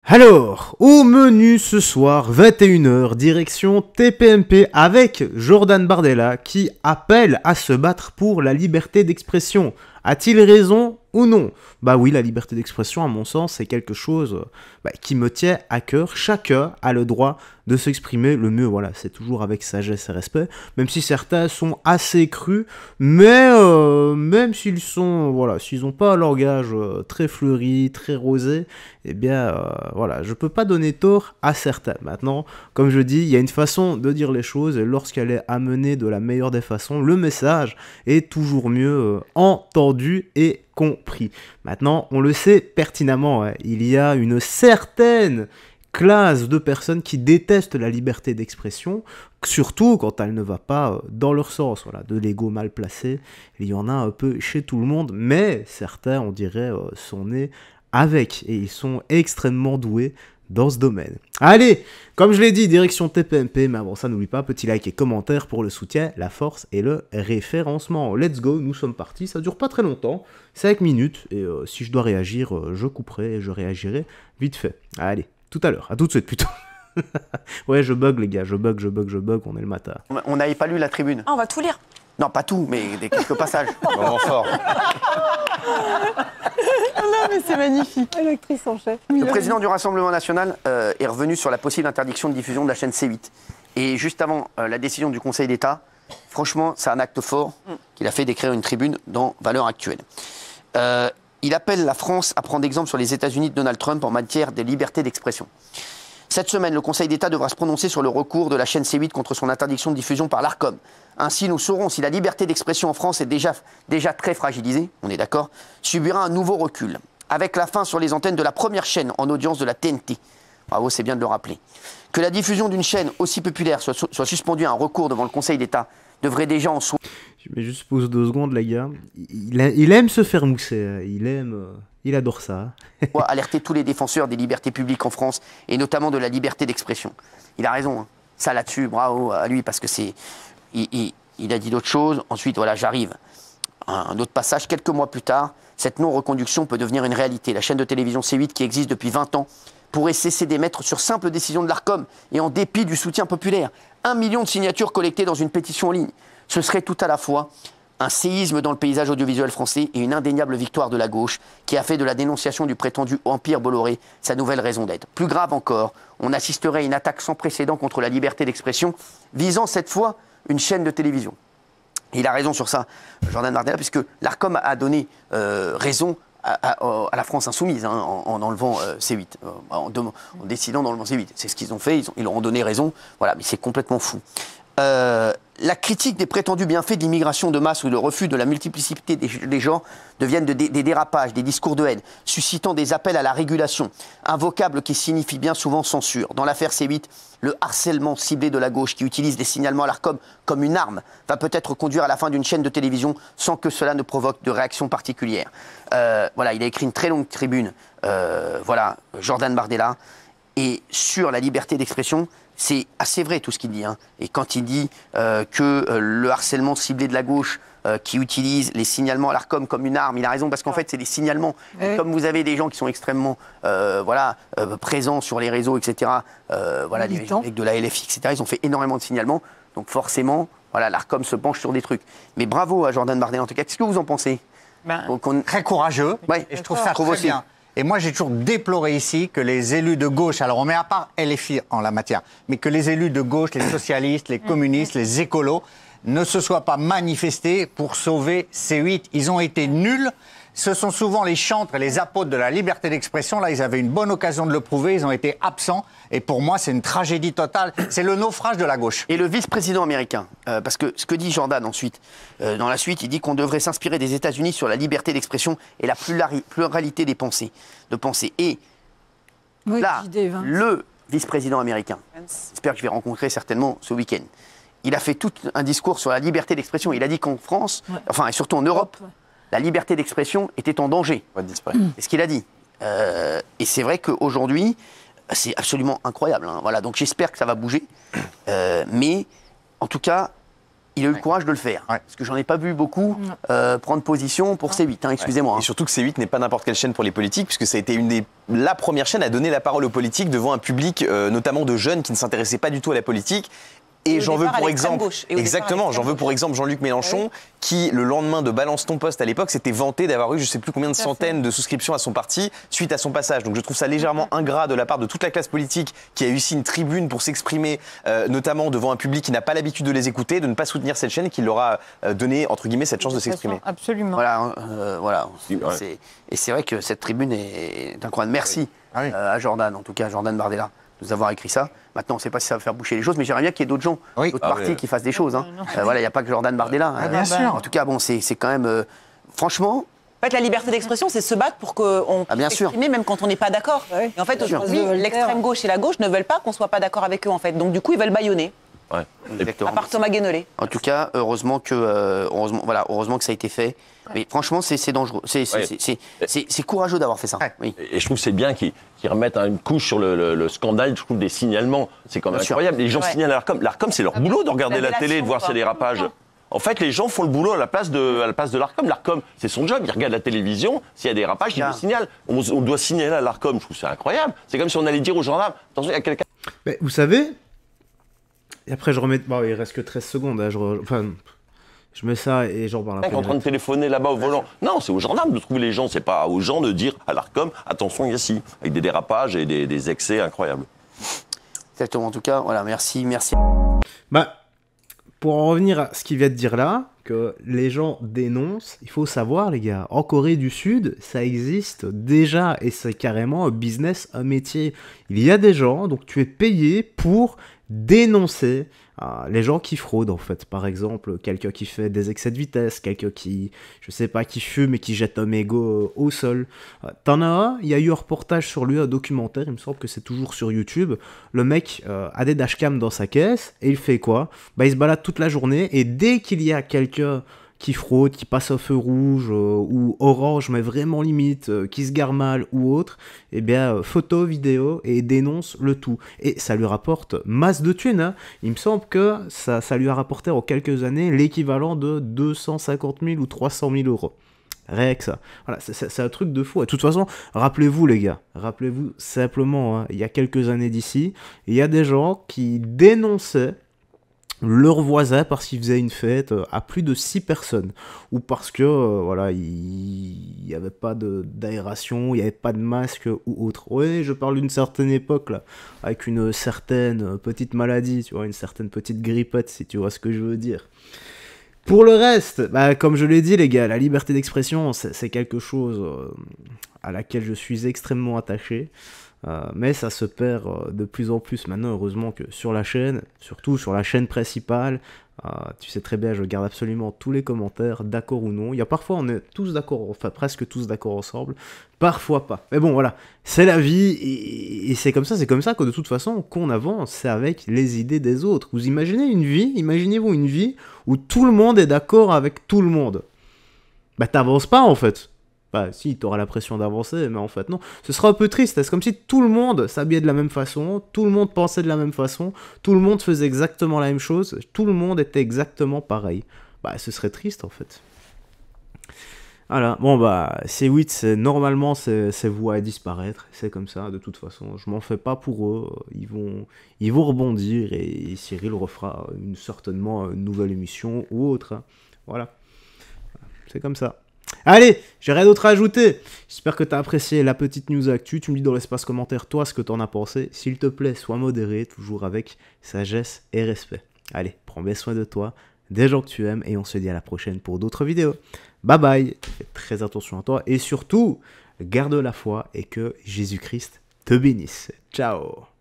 Alors, au menu ce soir, 21h, direction TPMP avec Jordan Bardella qui appelle à se battre pour la liberté d'expression. A-t-il raison ou non? Bah oui, la liberté d'expression, à mon sens, c'est quelque chose qui me tient à cœur. Chacun a le droit de s'exprimer. Le mieux, voilà, c'est toujours avec sagesse et respect, même si certains sont assez crus, mais même s'ils sont, voilà, s'ils n'ont pas un langage très fleuri, très rosé, eh bien, voilà, je peux pas donner tort à certains. Maintenant, comme je dis, il y a une façon de dire les choses, et lorsqu'elle est amenée de la meilleure des façons, le message est toujours mieux entendu et compris. Maintenant, on le sait pertinemment, il y a une certaine classe de personnes qui détestent la liberté d'expression, surtout quand elle ne va pas dans leur sens, voilà, de l'ego mal placé. Il y en a un peu chez tout le monde, mais certains, on dirait, sont nés avec, et ils sont extrêmement doués dans ce domaine. Allez, comme je l'ai dit, direction TPMP, mais avant ça, n'oublie pas, petit like et commentaire pour le soutien, la force et le référencement. Let's go, nous sommes partis, ça dure pas très longtemps, 5 minutes, et si je dois réagir, je couperai et je réagirai vite fait. Allez, tout à l'heure, à tout de suite plutôt. Ouais, je bug les gars, je bug, on est le matin. On n'avait pas lu la tribune. Ah, on va tout lire. Non, pas tout, mais quelques passages. Vraiment fort. Non, mais c'est magnifique. L'actrice en chef. Le président du Rassemblement national est revenu sur la possible interdiction de diffusion de la chaîne C8. Et juste avant la décision du Conseil d'État, franchement, c'est un acte fort qu'il a fait d'écrire une tribune dans Valeurs actuelles. Il appelle la France à prendre exemple sur les États-Unis de Donald Trump en matière de liberté d'expression. Cette semaine, le Conseil d'État devra se prononcer sur le recours de la chaîne C8 contre son interdiction de diffusion par l'Arcom. Ainsi, nous saurons si la liberté d'expression en France est déjà très fragilisée, on est d'accord, subira un nouveau recul, avec la fin sur les antennes de la première chaîne en audience de la TNT. Bravo, c'est bien de le rappeler. Que la diffusion d'une chaîne aussi populaire soit suspendue à un recours devant le Conseil d'État devrait déjà en soi... Je mets juste pause 2 secondes, les gars. Il aime se faire mousser, il adore ça. alerter tous les défenseurs des libertés publiques en France, et notamment de la liberté d'expression. Il a raison, hein. Ça là-dessus, bravo à lui, parce que c'est... Il a dit d'autres choses. Ensuite, voilà, j'arrive. Un autre passage, quelques mois plus tard, cette non-reconduction peut devenir une réalité. La chaîne de télévision C8, qui existe depuis 20 ans, pourrait cesser d'émettre sur simple décision de l'Arcom et en dépit du soutien populaire. 1 million de signatures collectées dans une pétition en ligne. Ce serait tout à la fois un séisme dans le paysage audiovisuel français et une indéniable victoire de la gauche qui a fait de la dénonciation du prétendu empire Bolloré sa nouvelle raison d'être. Plus grave encore, on assisterait à une attaque sans précédent contre la liberté d'expression, visant cette fois une chaîne de télévision. Et il a raison sur ça, Jordan Bardella, puisque l'Arcom a donné raison à la France insoumise, hein, en enlevant C8, en décidant d'enlever C8. C'est ce qu'ils ont fait, ils leur ont donné raison, voilà, mais c'est complètement fou. La critique des prétendus bienfaits de l'immigration de masse ou le refus de la multiplicité des genres deviennent des dérapages, des discours de haine, suscitant des appels à la régulation, un vocable qui signifie bien souvent censure. Dans l'affaire C8, le harcèlement ciblé de la gauche qui utilise des signalements à l'Arcom comme une arme va peut-être conduire à la fin d'une chaîne de télévision sans que cela ne provoque de réaction particulière. Voilà, il a écrit une très longue tribune, voilà, Jordan Bardella, et sur la liberté d'expression. C'est assez vrai tout ce qu'il dit, hein. Et quand il dit que le harcèlement ciblé de la gauche qui utilise les signalements à l'Arcom comme une arme, il a raison parce qu'en fait c'est des signalements. Et comme vous avez des gens qui sont extrêmement présents sur les réseaux, etc., voilà, des mecs de la LFI, etc., ils ont fait énormément de signalements. Donc forcément, voilà, l'Arcom se penche sur des trucs. Mais bravo à Jordan Bardella en tout cas. Qu'est-ce que vous en pensez? Très courageux, ouais, et je trouve ça très bien. Et moi, j'ai toujours déploré ici que les élus de gauche, alors on met à part LFI en la matière, mais que les élus de gauche, les socialistes, les communistes, les écolos, ne se soient pas manifestés pour sauver C8. Ils ont été nuls. Ce sont souvent les chantres et les apôtres de la liberté d'expression. Là, ils avaient une bonne occasion de le prouver. Ils ont été absents. Et pour moi, c'est une tragédie totale. C'est le naufrage de la gauche. Et le vice-président américain, parce que ce que dit Jordan ensuite, dans la suite, il dit qu'on devrait s'inspirer des États-Unis sur la liberté d'expression et la pluralité des pensées. Et oui, là, le vice-président américain, j'espère que je vais rencontrer certainement ce week-end, il a fait tout un discours sur la liberté d'expression. Il a dit qu'en France, enfin et surtout en Europe, la liberté d'expression était en danger. C'est ce qu'il a dit. Et c'est vrai qu'aujourd'hui, c'est absolument incroyable, hein. Voilà, donc j'espère que ça va bouger. Mais en tout cas, il a eu le courage de le faire. Ouais. Parce que j'en ai pas vu beaucoup prendre position pour C8, hein, excusez-moi. Et surtout que C8 n'est pas n'importe quelle chaîne pour les politiques, puisque ça a été la première chaîne à donner la parole aux politiques devant un public, notamment de jeunes qui ne s'intéressaient pas du tout à la politique. Et j'en veux pour exemple, exactement, j'en veux pour exemple Jean-Luc Mélenchon, qui le lendemain de Balance ton poste à l'époque s'était vanté d'avoir eu je sais plus combien de centaines de souscriptions à son parti suite à son passage. Donc je trouve ça légèrement ingrat de la part de toute la classe politique qui a eu ici une tribune pour s'exprimer, notamment devant un public qui n'a pas l'habitude de les écouter, de ne pas soutenir cette chaîne et qui leur a donné entre guillemets cette chance de s'exprimer. Absolument. Voilà. Et c'est vrai que cette tribune est incroyable. Merci à Jordan, en tout cas à Jordan Bardella, de nous avoir écrit ça. Maintenant, on ne sait pas si ça va faire boucher les choses, mais j'aimerais bien qu'il y ait d'autres gens, d'autres partis qui fassent des choses. Hein. Voilà, il n'y a pas que Jordan Bardella. Bien sûr. En tout cas, bon, c'est quand même... franchement... En fait, la liberté d'expression, c'est se battre pour qu'on puisse s'exprimer même quand on n'est pas d'accord. Et en fait, aujourd'hui, l'extrême gauche et la gauche ne veulent pas qu'on soit pas d'accord avec eux, en fait. Donc, du coup, ils veulent bâillonner. Ouais. Exactement. À part Thomas Guénolé. En tout cas, heureusement que ça a été fait. Mais franchement, c'est dangereux. C'est courageux d'avoir fait ça. Oui. Et je trouve que c'est bien qu'ils remettent une couche sur le scandale, je trouve, des signalements. C'est quand même incroyable. Les gens signalent à l'ARCOM. L'ARCOM, c'est leur boulot de regarder la télé et de voir s'il y a des rapages. En fait, les gens font le boulot à la place de l'ARCOM. L'ARCOM, c'est son job. Il regarde la télévision. S'il y a des rapages, il le signale. On doit signaler à l'ARCOM. Je trouve que c'est incroyable. C'est comme si on allait dire aux gendarmes, attention, il y a quelqu'un... Mais vous savez... Et après, je remets... Bon, il reste que 13 secondes. Hein, je mets ça et j'en parle après. En train de téléphoner là-bas au volant. Non, c'est aux gendarmes de trouver les gens. C'est pas aux gens de dire à l'ARCOM, attention, il y a ci. Avec des dérapages et des excès incroyables. Exactement. En tout cas, voilà, merci. Bah, pour en revenir à ce qu'il vient de dire là, que les gens dénoncent, il faut savoir, les gars, en Corée du Sud, ça existe déjà et c'est carrément un business, un métier. Il y a des gens, donc tu es payé pour dénoncer les gens qui fraudent, en fait. Par exemple, quelqu'un qui fait des excès de vitesse, quelqu'un qui, je sais pas, qui fume et qui jette un mégot au sol. T'en as un, il y a eu un reportage sur lui, un documentaire, il me semble que c'est toujours sur YouTube. Le mec a des dashcams dans sa caisse, et il fait quoi? Bah, il se balade toute la journée, et dès qu'il y a quelqu'un qui fraude, qui passe au feu rouge ou orange, mais vraiment limite, qui se gare mal ou autre, eh bien, photo, vidéo, et dénonce le tout. Et ça lui rapporte masse de thunes. Hein. Il me semble que ça lui a rapporté en quelques années l'équivalent de 250 000 ou 300 000 euros. Rien que ça. Voilà, c'est un truc de fou. Et de toute façon, rappelez-vous les gars, rappelez-vous simplement, hein, il y a quelques années d'ici, il y a des gens qui dénonçaient leur voisin parce qu'il faisait une fête à plus de 6 personnes ou parce que voilà, il n'y avait pas d'aération, il n'y avait pas de masque ou autre. Oui, je parle d'une certaine époque là, avec une certaine petite maladie, tu vois, une certaine petite grippette, si tu vois ce que je veux dire. Pour le reste, bah, comme je l'ai dit les gars, la liberté d'expression c'est quelque chose à laquelle je suis extrêmement attaché. Mais ça se perd de plus en plus maintenant, heureusement que sur la chaîne, surtout sur la chaîne principale, tu sais très bien, je garde absolument tous les commentaires, d'accord ou non. Il y a parfois on est tous d'accord, enfin presque tous d'accord ensemble, parfois pas. Mais bon voilà, c'est la vie et c'est comme ça que de toute façon qu'on avance, c'est avec les idées des autres. Vous imaginez imaginez-vous une vie où tout le monde est d'accord avec tout le monde. Bah t'avances pas en fait. Bah si, t'auras la pression d'avancer, mais en fait non. Ce sera un peu triste, c'est comme si tout le monde s'habillait de la même façon, tout le monde pensait de la même façon, tout le monde faisait exactement la même chose, tout le monde était exactement pareil. Bah ce serait triste en fait. Voilà, bon bah C8, normalement c'est voué à disparaître, c'est comme ça de toute façon, je m'en fais pas pour eux, ils vont rebondir et Cyril refera certainement une nouvelle émission ou autre, hein. Voilà, c'est comme ça. Allez, j'ai rien d'autre à ajouter. J'espère que t'as apprécié la petite news actu. Tu me dis dans l'espace commentaire, toi, ce que t'en as pensé. S'il te plaît, sois modéré, toujours avec sagesse et respect. Allez, prends bien soin de toi, des gens que tu aimes, et on se dit à la prochaine pour d'autres vidéos. Bye bye, fais très attention à toi, et surtout, garde la foi, et que Jésus-Christ te bénisse. Ciao.